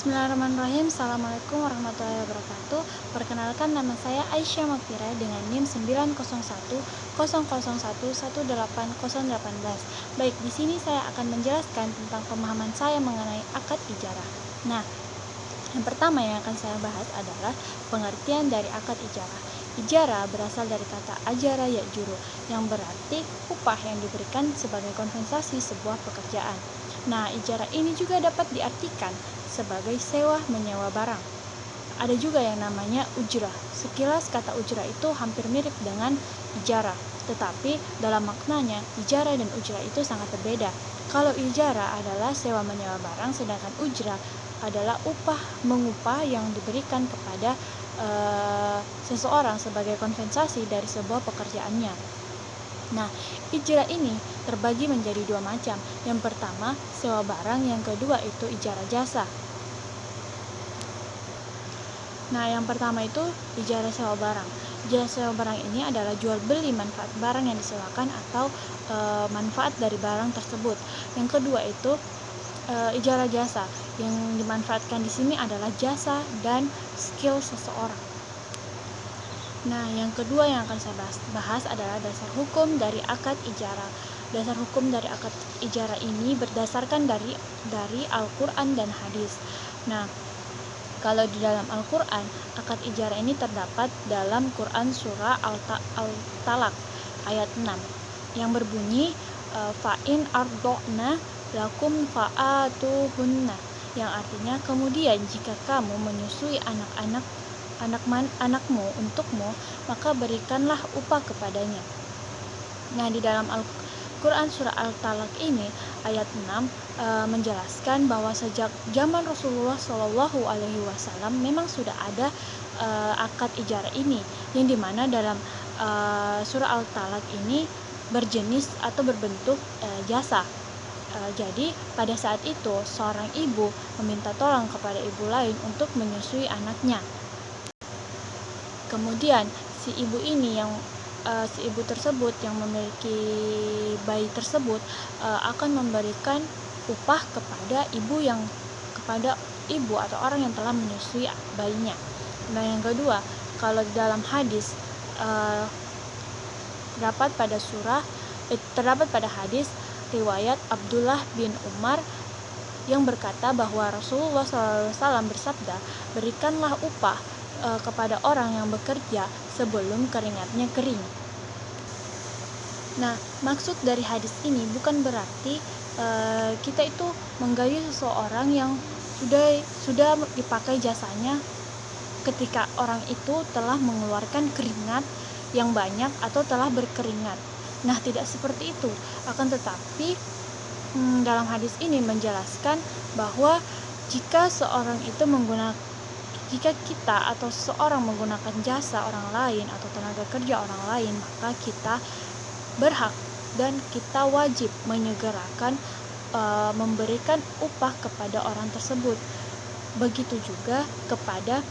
Bismillahirrahmanirrahim. Assalamualaikum warahmatullahi wabarakatuh. Perkenalkan, nama saya Aisyah Mafira dengan NIM 90100111818. Baik, di sini saya akan menjelaskan tentang pemahaman saya mengenai akad ijarah. Nah, yang pertama yang akan saya bahas adalah pengertian dari akad ijarah. Ijarah berasal dari kata ajara ya'juru, yang berarti upah yang diberikan sebagai kompensasi sebuah pekerjaan. Nah, ijarah ini juga dapat diartikan sebagai sewa menyewa barang. Ada juga yang namanya ujrah. Sekilas kata ujrah itu hampir mirip dengan ijarah, tetapi dalam maknanya ijarah dan ujrah itu sangat berbeda. Kalau ijarah adalah sewa menyewa barang, sedangkan ujrah adalah upah mengupah yang diberikan kepada seseorang sebagai kompensasi dari sebuah pekerjaannya. Nah, ijarah ini terbagi menjadi dua macam. Yang pertama, sewa barang, yang kedua itu ijarah jasa. Nah, yang pertama itu ijarah sewa barang. Ijarah sewa barang ini adalah jual beli manfaat barang yang disewakan atau manfaat dari barang tersebut. Yang kedua itu ijarah jasa. Yang dimanfaatkan di sini adalah jasa dan skill seseorang. Nah, yang kedua yang akan saya bahas adalah dasar hukum dari akad ijarah. Dasar hukum dari akad ijarah ini berdasarkan dari Al-Quran dan hadis. Nah, kalau di dalam Al-Quran, akad ijarah ini terdapat dalam Quran surah Al-Talaq ayat 6 yang berbunyi fa'in ardokna lakum fa'atuhunna, yang artinya kemudian jika kamu menyusui anakmu untukmu, maka berikanlah upah kepadanya. Nah, di dalam Al-Quran surah Al-Talaq ini ayat 6 menjelaskan bahwa sejak zaman Rasulullah SAW memang sudah ada akad ijarah ini, yang dimana dalam surah Al-Talaq ini berjenis atau berbentuk jasa. Jadi pada saat itu seorang ibu meminta tolong kepada ibu lain untuk menyusui anaknya. Kemudian si ibu tersebut yang memiliki bayi tersebut akan memberikan upah kepada ibu atau orang yang telah menyusui bayinya. Nah, yang kedua, kalau dalam hadis terdapat pada hadis riwayat Abdullah bin Umar yang berkata bahwa Rasulullah SAW bersabda, berikanlah upah kepada orang yang bekerja sebelum keringatnya kering. Nah, maksud dari hadis ini bukan berarti kita itu menggayu seseorang yang sudah dipakai jasanya ketika orang itu telah mengeluarkan keringat yang banyak atau telah berkeringat. Nah, tidak seperti itu. Akan tetapi dalam hadis ini menjelaskan bahwa jika kita atau seseorang menggunakan jasa orang lain atau tenaga kerja orang lain, maka kita berhak dan kita wajib menyegerakan memberikan upah kepada orang tersebut. Begitu juga kepada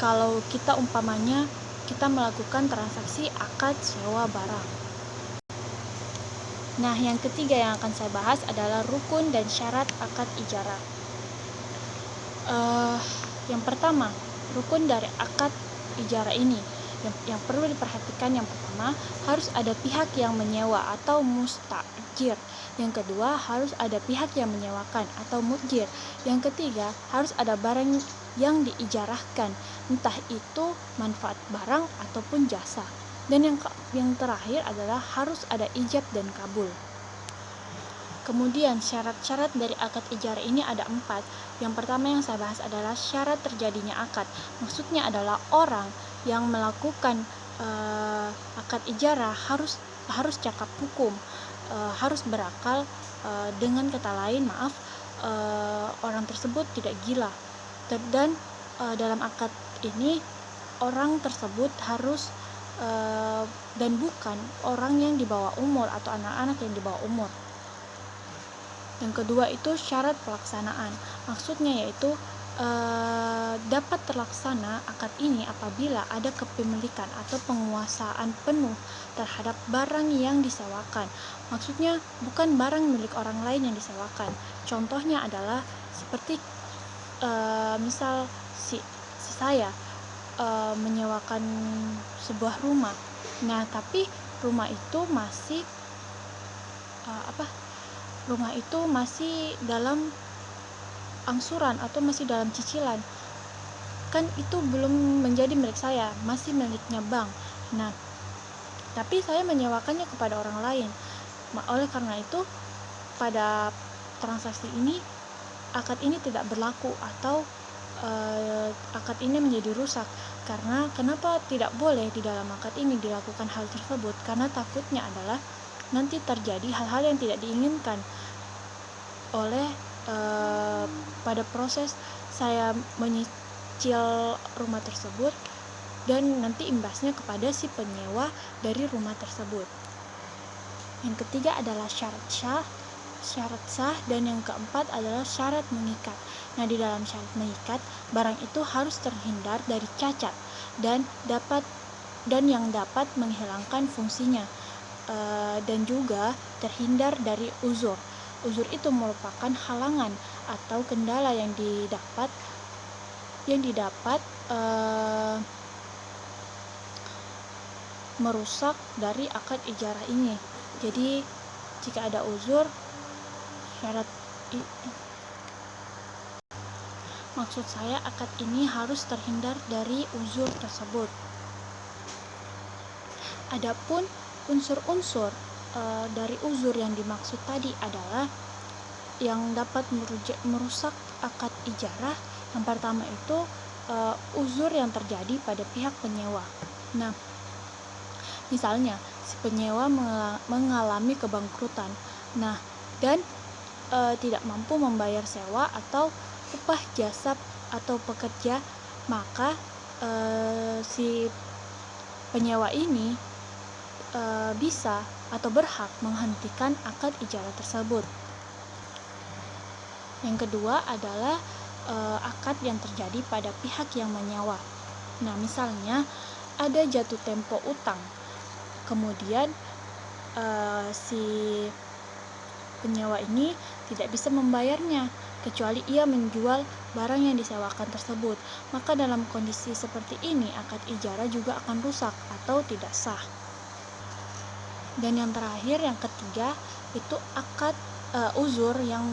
kalau kita umpamanya kita melakukan transaksi akad sewa barang. Nah, yang ketiga yang akan saya bahas adalah rukun dan syarat akad ijarah. Yang pertama, rukun dari akad ijarah ini yang perlu diperhatikan, yang pertama harus ada pihak yang menyewa atau mustajir. Yang kedua, harus ada pihak yang menyewakan atau mujir. Yang ketiga, harus ada barang yang diijarahkan, entah itu manfaat barang ataupun jasa. Dan yang terakhir adalah harus ada ijab dan kabul. Kemudian syarat-syarat dari akad ijarah ini ada 4. Yang pertama yang saya bahas adalah syarat terjadinya akad. Maksudnya adalah orang yang melakukan akad ijarah harus cakap hukum, harus berakal, dengan kata lain orang tersebut tidak gila. Dan dalam akad ini orang tersebut harus dan bukan orang yang di bawah umur atau anak-anak yang di bawah umur. Yang kedua itu syarat pelaksanaan. Maksudnya yaitu dapat terlaksana akad ini apabila ada kepemilikan atau penguasaan penuh terhadap barang yang disewakan. Maksudnya bukan barang milik orang lain yang disewakan. Contohnya adalah seperti misal si saya menyewakan sebuah rumah. Nah, tapi rumah itu masih rumah itu masih dalam angsuran atau masih dalam cicilan. Kan itu belum menjadi milik saya, masih miliknya bank. Nah, tapi saya menyewakannya kepada orang lain. Oleh karena itu, pada transaksi ini akad ini tidak berlaku atau akad ini menjadi rusak. Karena kenapa tidak boleh di dalam akad ini dilakukan hal tersebut? Karena takutnya adalah nanti terjadi hal-hal yang tidak diinginkan oleh pada proses saya menyicil rumah tersebut, dan nanti imbasnya kepada si penyewa dari rumah tersebut. Yang ketiga adalah syarat sah, dan yang keempat adalah syarat mengikat. Nah, di dalam syarat mengikat, barang itu harus terhindar dari cacat dan yang dapat menghilangkan fungsinya, dan juga terhindar dari uzur. Uzur itu merupakan halangan atau kendala yang didapat merusak dari akad ijarah ini. Jadi jika ada uzur, maksud saya akad ini harus terhindar dari uzur tersebut. Adapun unsur-unsur dari uzur yang dimaksud tadi adalah yang dapat merusak akad ijarah. Yang pertama itu uzur yang terjadi pada pihak penyewa. Nah, misalnya si penyewa mengalami kebangkrutan, dan tidak mampu membayar sewa atau upah jasa atau pekerja, maka si penyewa ini bisa atau berhak menghentikan akad ijarah tersebut. Yang kedua adalah akad yang terjadi pada pihak yang menyewa. Nah, misalnya ada jatuh tempo utang, kemudian si penyewa ini tidak bisa membayarnya kecuali ia menjual barang yang disewakan tersebut. Maka dalam kondisi seperti ini akad ijarah juga akan rusak atau tidak sah. Dan yang terakhir, yang ketiga, itu akad uzur yang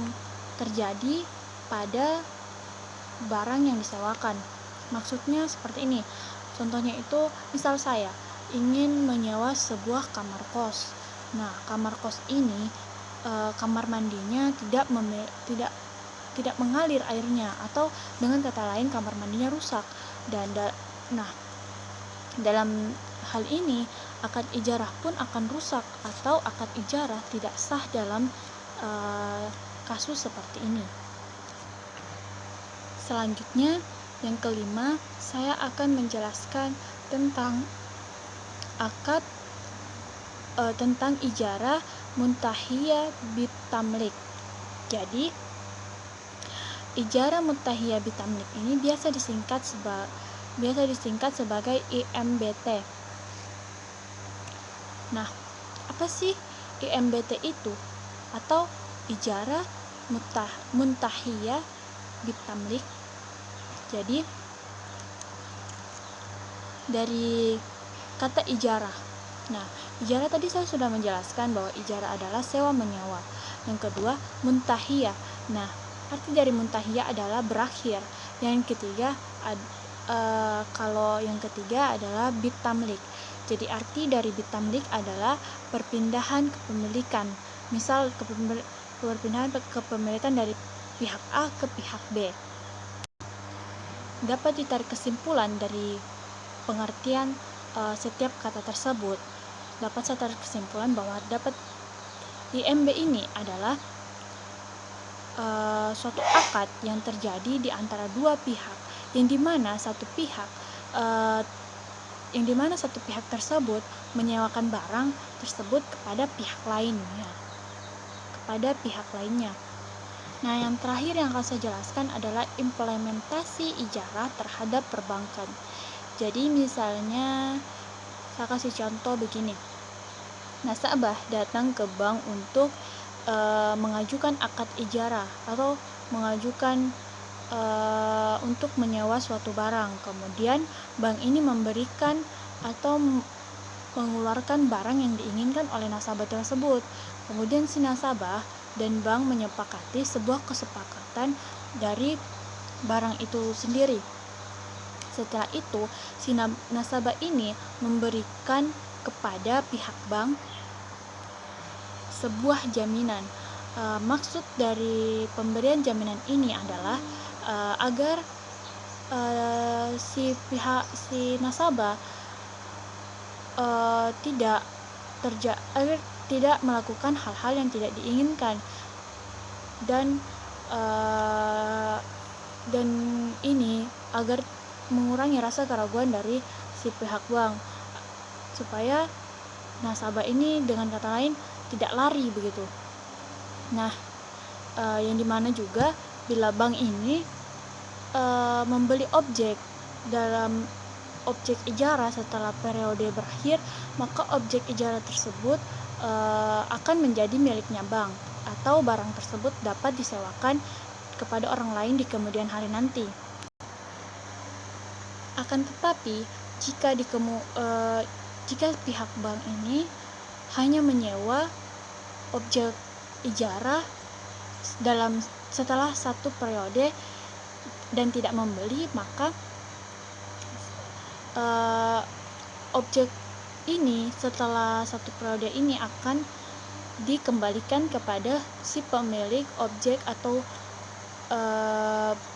terjadi pada barang yang disewakan. Maksudnya seperti ini. Contohnya itu, misal saya ingin menyewa sebuah kamar kos. Nah, kamar kos ini kamar mandinya tidak mengalir airnya, atau dengan kata lain kamar mandinya rusak. Dan dalam hal ini akad ijarah pun akan rusak atau akad ijarah tidak sah dalam kasus seperti ini. Selanjutnya, yang kelima, saya akan menjelaskan tentang akad tentang ijarah muntahiyah bitamlik. Jadi, ijarah muntahiyah bitamlik ini biasa disingkat sebagai IMBT. Nah, apa sih IMBT itu? Atau ijarah muntahiyah bitamlik. Jadi, dari kata ijarah. Nah, ijarah tadi saya sudah menjelaskan bahwa ijarah adalah sewa menyewa. Yang kedua, muntahiyah. Nah, arti dari muntahiyah adalah berakhir. Yang ketiga, kalau yang ketiga adalah bitamlik. Jadi arti dari bitamlik adalah perpindahan kepemilikan. Misal perpindahan kepemilikan dari pihak A ke pihak B. Dapat ditarik kesimpulan dari pengertian setiap kata tersebut. Dapat saya tarik kesimpulan bahwa IMB ini adalah suatu akad yang terjadi di antara dua pihak, yang dimana satu pihak tersebut menyewakan barang tersebut kepada pihak lainnya. Nah, yang terakhir yang akan saya jelaskan adalah implementasi ijarah terhadap perbankan. Jadi misalnya saya kasih contoh begini. Nasabah datang ke bank untuk mengajukan akad ijarah atau mengajukan untuk menyewa suatu barang. Kemudian bank ini memberikan atau mengeluarkan barang yang diinginkan oleh nasabah tersebut. Kemudian si nasabah dan bank menyepakati sebuah kesepakatan dari barang itu sendiri. Setelah itu, si nasabah ini memberikan kepada pihak bank sebuah jaminan. Maksud dari pemberian jaminan ini adalah agar si nasabah tidak melakukan hal-hal yang tidak diinginkan, dan ini agar mengurangi rasa keraguan dari si pihak bank, supaya nasabah ini dengan kata lain tidak lari begitu. Nah, yang dimana juga bila bank ini membeli objek dalam objek ijara setelah periode berakhir, maka objek ijara tersebut akan menjadi miliknya bank, atau barang tersebut dapat disewakan kepada orang lain di kemudian hari nanti. Akan tetapi, jika pihak bank ini hanya menyewa objek ijara setelah satu periode dan tidak membeli, maka objek ini setelah satu periode ini akan dikembalikan kepada si pemilik objek atau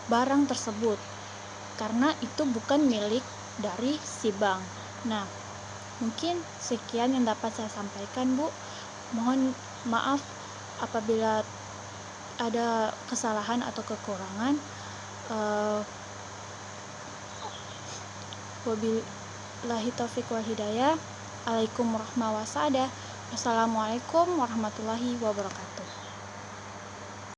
barang tersebut, karena itu bukan milik dari si bank. Nah, mungkin sekian yang dapat saya sampaikan, Bu. Mohon maaf apabila ada kesalahan atau kekurangan. Wabillahi taufiq wal hidayah. Assalamualaikum warahmatullahi wabarakatuh.